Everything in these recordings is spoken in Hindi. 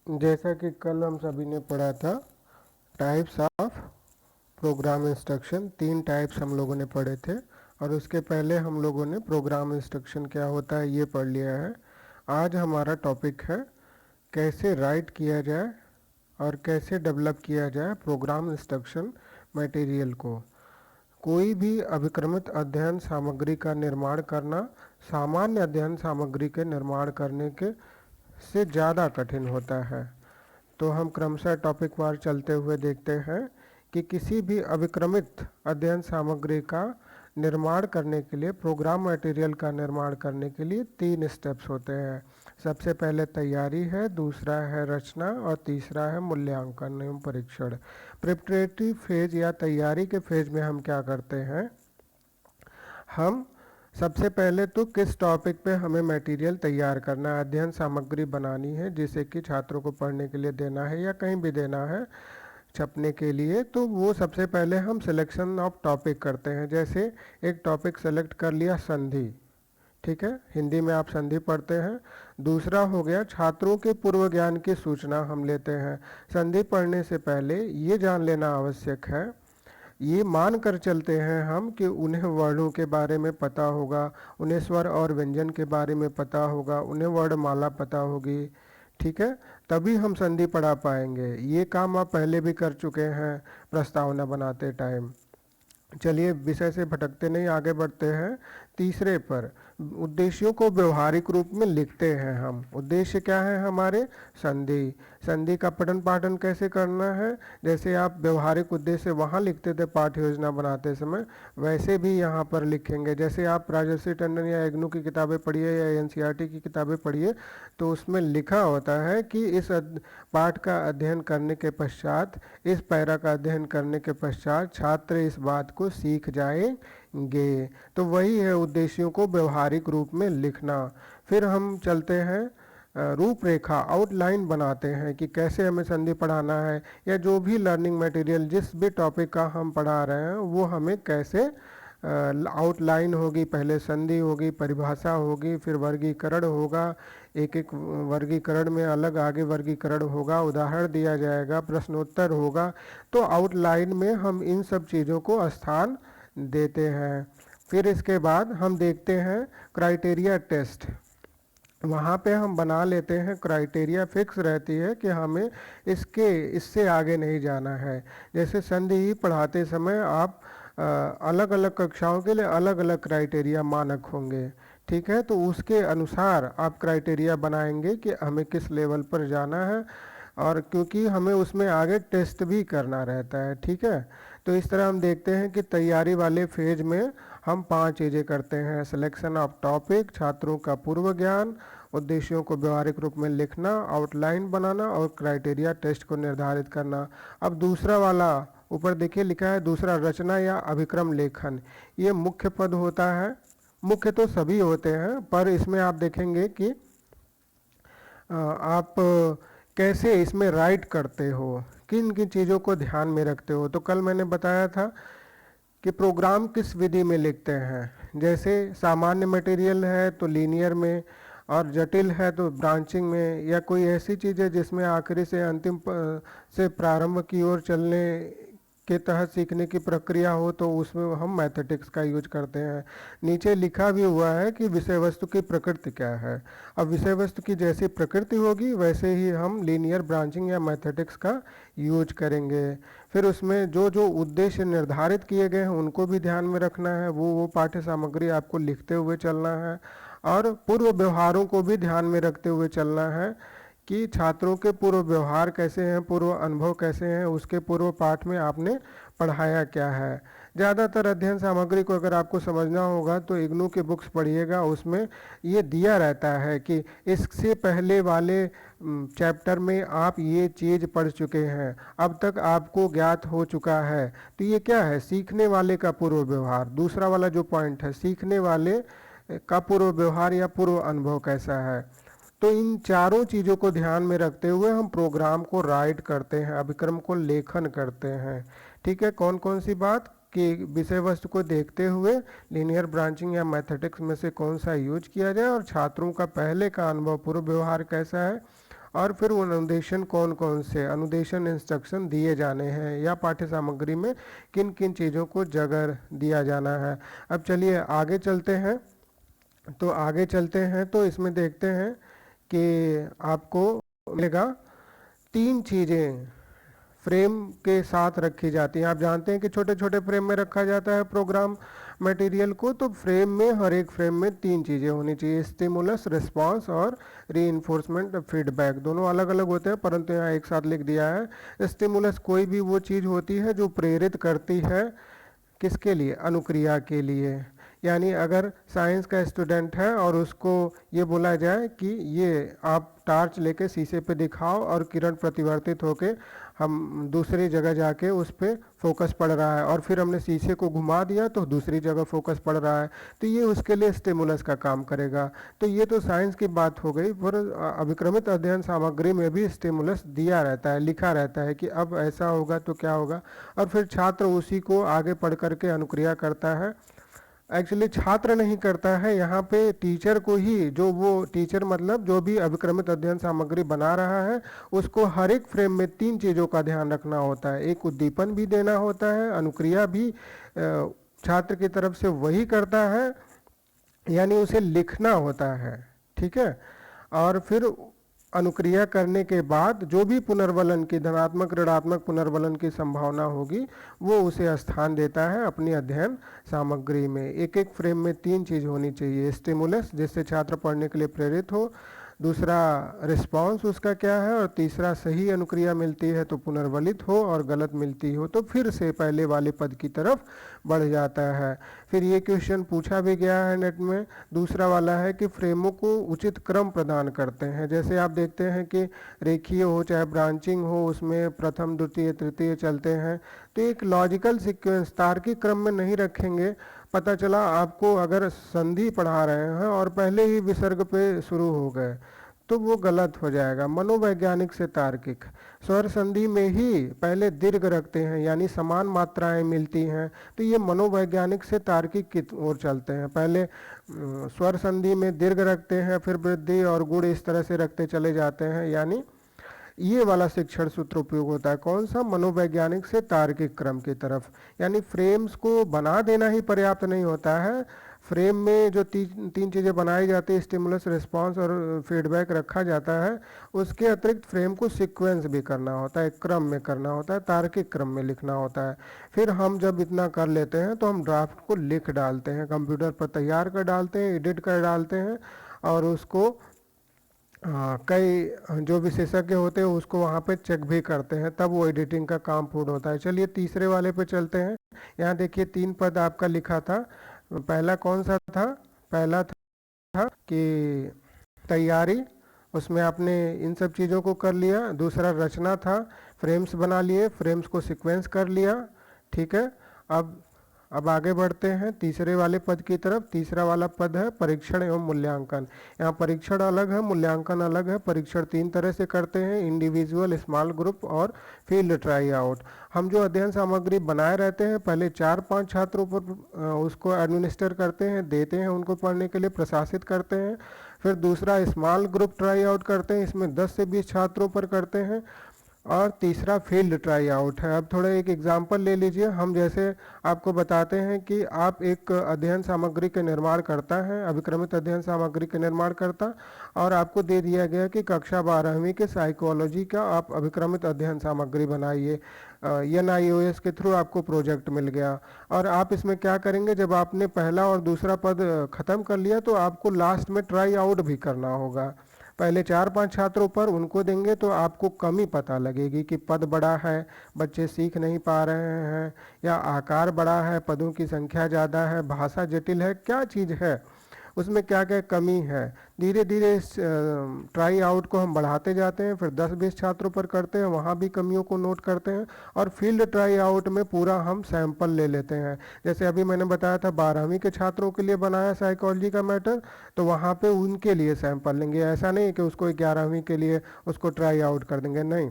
जैसा कि कल हम सभी ने पढ़ा था, types of programme instruction, 3 types हम लोगों ने पढ़े थे। और उसके पहले हम लोगों ने प्रोग्राम इंस्ट्रक्शन क्या होता है ये पढ़ लिया है। आज हमारा टॉपिक है कैसे राइट किया जाए और कैसे डेवलप किया जाए प्रोग्राम इंस्ट्रक्शन मटेरियल को। कोई भी अभिक्रमित अध्ययन सामग्री का निर्माण करना सामान्य अध्ययन सामग्री के निर्माण करने के से ज़्यादा कठिन होता है। तो हम क्रमशः टॉपिक वार चलते हुए देखते हैं कि किसी भी अभिक्रमित अध्ययन सामग्री का निर्माण करने के लिए, प्रोग्राम मटेरियल का निर्माण करने के लिए 3 स्टेप्स होते हैं। सबसे पहले तैयारी है, दूसरा है रचना और तीसरा है मूल्यांकन एवं परीक्षण। प्रिपरेटरी फेज या तैयारी के फेज में हम क्या करते हैं, हम सबसे पहले तो किस टॉपिक पे हमें मटेरियल तैयार करना है, अध्ययन सामग्री बनानी है जिसे कि छात्रों को पढ़ने के लिए देना है या कहीं भी देना है छपने के लिए। तो वो सबसे पहले हम सिलेक्शन ऑफ टॉपिक करते हैं। जैसे एक टॉपिक सेलेक्ट कर लिया संधि, ठीक है, हिंदी में आप संधि पढ़ते हैं। दूसरा हो गया छात्रों के पूर्व ज्ञान की सूचना हम लेते हैं। संधि पढ़ने से पहले ये जान लेना आवश्यक है, ये मान कर चलते हैं हम कि उन्हें वर्णों के बारे में पता होगा, उन्हें स्वर और व्यंजन के बारे में पता होगा, उन्हें वर्णमाला पता होगी, ठीक है, तभी हम संधि पढ़ा पाएंगे। ये काम आप पहले भी कर चुके हैं प्रस्तावना बनाते टाइम। चलिए विषय से भटकते नहीं, आगे बढ़ते हैं तीसरे पर। उद्देश्यों को व्यवहारिक रूप में लिखते हैं हम। उद्देश्य क्या है हमारे, संधि। संधि का पठन पाठन कैसे करना है, जैसे आप व्यवहारिक उद्देश्य वहाँ लिखते थे पाठ्य योजना बनाते समय, वैसे भी यहाँ पर लिखेंगे। जैसे आप राजर्षि टंडन या इग्नू की किताबें पढ़िए या एनसीईआरटी की किताबें पढ़िए, तो उसमें लिखा होता है कि इस पाठ का अध्ययन करने के पश्चात, इस पैरा का अध्ययन करने के पश्चात छात्र इस बात को सीख जाएंगे। तो वही है उद्देश्यों को व्यवहारिक रूप में लिखना। फिर हम चलते हैं रूपरेखा, आउटलाइन बनाते हैं कि कैसे हमें संधि पढ़ाना है, या जो भी लर्निंग मटेरियल जिस भी टॉपिक का हम पढ़ा रहे हैं वो हमें कैसे आउटलाइन होगी। पहले संधि होगी, परिभाषा होगी, फिर वर्गीकरण होगा, एक एक वर्गीकरण में अलग आगे वर्गीकरण होगा, उदाहरण दिया जाएगा, प्रश्नोत्तर होगा। तो आउटलाइन में हम इन सब चीज़ों को स्थान देते हैं। फिर इसके बाद हम देखते हैं क्राइटेरिया टेस्ट। वहाँ पे हम बना लेते हैं, क्राइटेरिया फिक्स रहती है कि हमें इससे आगे नहीं जाना है। जैसे संधि पढ़ाते समय आप अलग अलग कक्षाओं के लिए अलग अलग क्राइटेरिया मानक होंगे, ठीक है, तो उसके अनुसार आप क्राइटेरिया बनाएंगे कि हमें किस लेवल पर जाना है, और क्योंकि हमें उसमें आगे टेस्ट भी करना रहता है, ठीक है। तो इस तरह हम देखते हैं कि तैयारी वाले फेज में हम 5 चीज़ें करते हैं। सिलेक्शन ऑफ टॉपिक, छात्रों का पूर्व ज्ञान, उद्देश्यों को व्यवहारिक रूप में लिखना, आउटलाइन बनाना और क्राइटेरिया टेस्ट को निर्धारित करना। अब दूसरा वाला ऊपर देखिए लिखा है, दूसरा रचना या अभिक्रम लेखन। ये मुख्य पद होता है। मुख्य तो सभी होते हैं, पर इसमें आप देखेंगे कि आप कैसे इसमें राइट करते हो, किन किन चीज़ों को ध्यान में रखते हो। तो कल मैंने बताया था कि प्रोग्राम किस विधि में लिखते हैं। जैसे सामान्य मटेरियल है तो लीनियर में, और जटिल है तो ब्रांचिंग में, या कोई ऐसी चीज़ है जिसमें आखिरी से अंतिम से प्रारंभ की ओर चलने के तहत सीखने की प्रक्रिया हो, तो उसमें हम मैथमेटिक्स का यूज करते हैं। नीचे लिखा भी हुआ है कि विषय वस्तु की प्रकृति क्या है। अब विषय वस्तु की जैसी प्रकृति होगी वैसे ही हम लीनियर, ब्रांचिंग या मैथमेटिक्स का यूज करेंगे। फिर उसमें जो जो उद्देश्य निर्धारित किए गए हैं उनको भी ध्यान में रखना है, वो पाठ्य सामग्री आपको लिखते हुए चलना है, और पूर्व व्यवहारों को भी ध्यान में रखते हुए चलना है कि छात्रों के पूर्व व्यवहार कैसे हैं, पूर्व अनुभव कैसे हैं, उसके पूर्व पाठ में आपने पढ़ाया क्या है। ज़्यादातर अध्ययन सामग्री को अगर आपको समझना होगा तो इग्नू के बुक्स पढ़िएगा, उसमें ये दिया रहता है कि इससे पहले वाले चैप्टर में आप ये चीज़ पढ़ चुके हैं, अब तक आपको ज्ञात हो चुका है। तो ये क्या है, सीखने वाले का पूर्व व्यवहार। दूसरा वाला जो पॉइंट है, सीखने वाले का पूर्व व्यवहार या पूर्व अनुभव कैसा है। तो इन चारों चीज़ों को ध्यान में रखते हुए हम प्रोग्राम को राइट करते हैं, अभिक्रम को लेखन करते हैं, ठीक है। कौन कौन सी बात कि विषय वस्तु को देखते हुए लीनियर, ब्रांचिंग या मैथमेटिक्स में से कौन सा यूज किया जाए, और छात्रों का पहले का अनुभव, पूर्व व्यवहार कैसा है, और फिर वो अनुदेशन कौन कौन से अनुदेशन इंस्ट्रक्शन दिए जाने हैं या पाठ्य सामग्री में किन किन चीज़ों को जगह दिया जाना है। अब चलिए आगे चलते हैं। तो आगे चलते हैं तो इसमें देखते हैं कि आपको मिलेगा 3 चीज़ें फ्रेम के साथ रखी जाती हैं। आप जानते हैं कि छोटे छोटे फ्रेम में रखा जाता है प्रोग्राम मटेरियल को, तो फ्रेम में हर एक फ्रेम में 3 चीज़ें होनी चाहिए, स्टिमुलस, रिस्पांस और रीइंफोर्समेंट फीडबैक। दोनों अलग अलग होते हैं परंतु यहाँ एक साथ लिख दिया है। स्टिमुलस कोई भी वो चीज़ होती है जो प्रेरित करती है, किसके लिए, अनुक्रिया के लिए। यानी अगर साइंस का स्टूडेंट है और उसको ये बोला जाए कि ये आप टार्च लेके शीशे पे दिखाओ और किरण प्रतिवर्तित होके हम दूसरी जगह जाके उस पर फोकस पड़ रहा है, और फिर हमने शीशे को घुमा दिया तो दूसरी जगह फोकस पड़ रहा है, तो ये उसके लिए स्टिमुलस का काम करेगा। तो ये तो साइंस की बात हो गई, पर अभिक्रमित अध्ययन सामग्री में भी स्टिमुलस दिया रहता है, लिखा रहता है कि अब ऐसा होगा तो क्या होगा, और फिर छात्र उसी को आगे पढ़ करके अनुक्रिया करता है। एक्चुअली छात्र नहीं करता है, यहाँ पे टीचर को ही, जो वो टीचर मतलब जो भी अभिक्रमित अध्ययन सामग्री बना रहा है उसको हर एक फ्रेम में 3 चीज़ों का ध्यान रखना होता है। एक उद्दीपन भी देना होता है, अनुक्रिया भी छात्र की तरफ से वही करता है, यानी उसे लिखना होता है, ठीक है। और फिर अनुक्रिया करने के बाद जो भी पुनर्वलन की धनात्मक ऋणात्मक पुनर्वलन की संभावना होगी वो उसे स्थान देता है अपनी अध्ययन सामग्री में। एक एक फ्रेम में 3 चीज़ होनी चाहिए, स्टिमुलस जिससे छात्र पढ़ने के लिए प्रेरित हो, दूसरा रिस्पांस उसका क्या है, और तीसरा सही अनुक्रिया मिलती है तो पुनर्वलित हो, और गलत मिलती हो तो फिर से पहले वाले पद की तरफ बढ़ जाता है। फिर ये क्वेश्चन पूछा भी गया है नेट में। दूसरा वाला है कि फ्रेमों को उचित क्रम प्रदान करते हैं। जैसे आप देखते हैं कि रेखीय हो चाहे ब्रांचिंग हो, उसमें प्रथम द्वितीय तृतीय चलते हैं, तो एक लॉजिकल सीक्वेंस तार्किक क्रम में नहीं रखेंगे। पता चला आपको अगर संधि पढ़ा रहे हैं और पहले ही विसर्ग पे शुरू हो गए तो वो गलत हो जाएगा। मनोवैज्ञानिक से तार्किक, स्वर संधि में ही पहले दीर्घ रखते हैं यानी समान मात्राएं मिलती हैं, तो ये मनोवैज्ञानिक से तार्किक की ओर चलते हैं। पहले स्वर संधि में दीर्घ रखते हैं, फिर वृद्धि और गुण इस तरह से रखते चले जाते हैं, यानी ये वाला शिक्षण सूत्र उपयोग होता है। कौन सा, मनोवैज्ञानिक से तार्किक क्रम की तरफ। यानी फ्रेम्स को बना देना ही पर्याप्त नहीं होता है, फ्रेम में जो तीन चीज़ें बनाई जाती है, स्टिमुलस, रिस्पांस और फीडबैक रखा जाता है, उसके अतिरिक्त फ्रेम को सीक्वेंस भी करना होता है, क्रम में करना होता है, तार्किक क्रम में लिखना होता है। फिर हम जब इतना कर लेते हैं तो हम ड्राफ्ट को लिख डालते हैं, कंप्यूटर पर तैयार कर डालते हैं, एडिट कर डालते हैं, और उसको कई जो विशेषज्ञ होते हैं उसको वहाँ पे चेक भी करते हैं, तब वो एडिटिंग का काम पूर्ण होता है। चलिए तीसरे वाले पे चलते हैं। यहाँ देखिए 3 पद आपका लिखा था। पहला कौन सा था, पहला था कि तैयारी, उसमें आपने इन सब चीज़ों को कर लिया। दूसरा रचना था, फ्रेम्स बना लिए, फ्रेम्स को सीक्वेंस कर लिया, ठीक है। अब आगे बढ़ते हैं तीसरे वाले पद की तरफ। तीसरा वाला पद है परीक्षण एवं मूल्यांकन। यहाँ परीक्षण अलग है, मूल्यांकन अलग है। परीक्षण 3 तरह से करते हैं, इंडिविजुअल, स्मॉल ग्रुप और फील्ड ट्राई आउट। हम जो अध्ययन सामग्री बनाए रहते हैं पहले 4-5 छात्रों पर उसको एडमिनिस्टर करते हैं, देते हैं उनको पढ़ने के लिए, प्रशासित करते हैं। फिर दूसरा स्मॉल ग्रुप ट्राई आउट करते हैं, इसमें 10 से 20 छात्रों पर करते हैं। और तीसरा फील्ड ट्राई आउट है। अब थोड़ा एक एग्जांपल ले लीजिए। हम जैसे आपको बताते हैं कि आप एक अध्ययन सामग्री के निर्माण करता है, अभिक्रमित अध्ययन सामग्री के निर्माण करता, और आपको दे दिया गया कि कक्षा 12वीं के साइकोलॉजी का आप अभिक्रमित अध्ययन सामग्री बनाइए। NIOS के थ्रू आपको प्रोजेक्ट मिल गया, और आप इसमें क्या करेंगे, जब आपने पहला और दूसरा पद खत्म कर लिया तो आपको लास्ट में ट्राई आउट भी करना होगा। पहले 4-5 छात्रों पर उनको देंगे तो आपको कमी पता लगेगी कि पद बड़ा है, बच्चे सीख नहीं पा रहे हैं, या आकार बड़ा है, पदों की संख्या ज़्यादा है, भाषा जटिल है, क्या चीज़ है, उसमें क्या क्या कमी है। धीरे धीरे इस ट्राई आउट को हम बढ़ाते जाते हैं, फिर 10-20 छात्रों पर करते हैं, वहाँ भी कमियों को नोट करते हैं, और फील्ड ट्राई आउट में पूरा हम सैंपल ले लेते हैं। जैसे अभी मैंने बताया था 12वीं के छात्रों के लिए बनाया साइकोलॉजी का मैटर, तो वहाँ पे उनके लिए सैंपल लेंगे। ऐसा नहीं कि उसको 11वीं के लिए उसको ट्राई आउट कर देंगे, नहीं,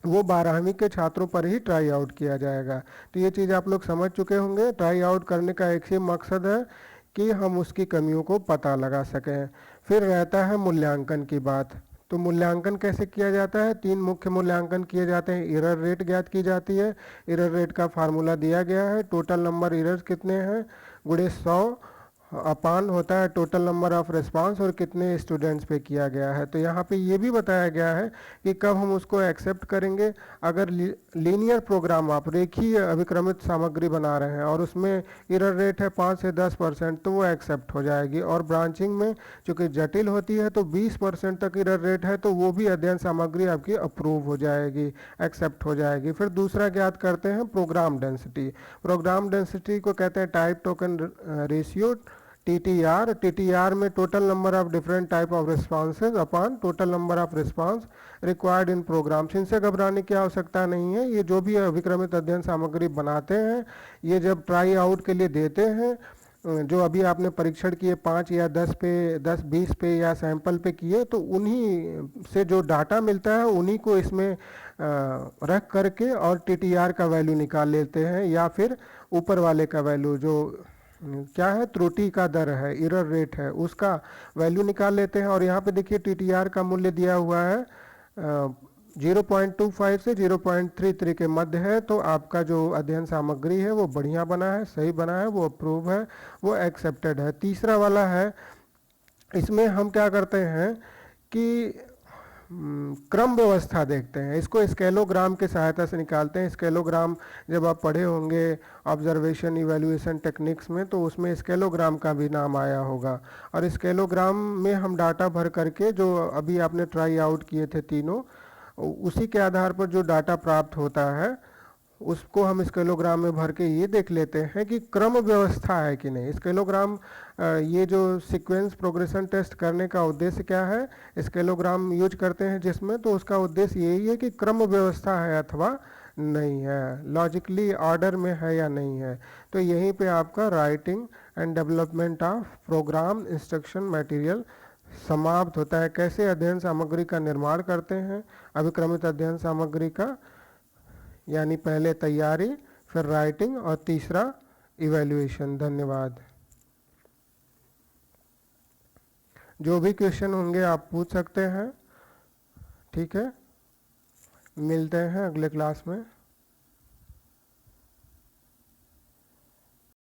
वो 12वीं के छात्रों पर ही ट्राई आउट किया जाएगा। तो ये चीज़ आप लोग समझ चुके होंगे। ट्राई आउट करने का एक ही मकसद है कि हम उसकी कमियों को पता लगा सकें। फिर रहता है मूल्यांकन की बात। तो मूल्यांकन कैसे किया जाता है? 3 मुख्य मूल्यांकन किए जाते हैं। एरर रेट ज्ञात की जाती है, एरर रेट का फार्मूला दिया गया है, टोटल नंबर एरर्स कितने हैं गुणे 100 अपान होता है टोटल नंबर ऑफ रिस्पांस और कितने स्टूडेंट्स पे किया गया है। तो यहाँ पे ये भी बताया गया है कि कब हम उसको एक्सेप्ट करेंगे। अगर लीनियर प्रोग्राम आप रेखीय अभिक्रमित सामग्री बना रहे हैं और उसमें एरर रेट है 5 से 10% तो वो एक्सेप्ट हो जाएगी। और ब्रांचिंग में चूँकि जटिल होती है तो 20% तक एरर रेट है तो वो भी अध्ययन सामग्री आपकी अप्रूव हो जाएगी, एक्सेप्ट हो जाएगी। फिर दूसरा ज्ञात करते हैं प्रोग्राम डेंसिटी। प्रोग्राम डेंसिटी को कहते हैं type token ratio, TTR। TTR में total number of different type of responses upon total number of response required in programs. इनसे घबराने की आवश्यकता नहीं है। ये जो भी अभिक्रमित अध्ययन सामग्री बनाते हैं, ये जब ट्राई आउट के लिए देते हैं, जो अभी आपने परीक्षण किए 5 या 10 पे 10-20 पे या सैंपल पे किए, तो उन्हीं से जो डाटा मिलता है उन्हीं को इसमें रख करके और TTR का वैल्यू निकाल लेते हैं, या फिर ऊपर वाले का वैल्यू जो क्या है, त्रुटि का दर है, एरर रेट है, उसका वैल्यू निकाल लेते हैं। और यहाँ पे देखिए TTR का मूल्य दिया हुआ है 0.25 से 0.33 के मध्य है। तो आपका जो अध्ययन सामग्री है वो बढ़िया बना है, सही बना है, वो अप्रूव है, वो एक्सेप्टेड है। तीसरा वाला है, इसमें हम क्या करते हैं कि क्रम व्यवस्था देखते हैं। इसको स्केलोग्राम के सहायता से निकालते हैं। स्केलोग्राम जब आप पढ़े होंगे ऑब्जर्वेशन इवैल्यूएशन टेक्निक्स में, तो उसमें स्केलोग्राम का भी नाम आया होगा। और स्केलोग्राम में हम डाटा भर करके, जो अभी आपने ट्राई आउट किए थे तीनों, उसी के आधार पर जो डाटा प्राप्त होता है उसको हम स्केलोग्राम में भर के ये देख लेते हैं कि क्रम व्यवस्था है कि नहीं। स्केलोग्राम ये जो सीक्वेंस प्रोग्रेशन टेस्ट करने का उद्देश्य क्या है, स्केलोग्राम यूज करते हैं जिसमें, तो उसका उद्देश्य यही है कि क्रम व्यवस्था है अथवा नहीं है, लॉजिकली ऑर्डर में है या नहीं है। तो यहीं पे आपका writing and development of programme instruction material समाप्त होता है। कैसे अध्ययन सामग्री का निर्माण करते हैं, अभिक्रमित अध्ययन सामग्री का, यानी पहले तैयारी, फिर राइटिंग और तीसरा इवैल्यूएशन। धन्यवाद। जो भी क्वेश्चन होंगे आप पूछ सकते हैं। ठीक है, मिलते हैं अगले क्लास में।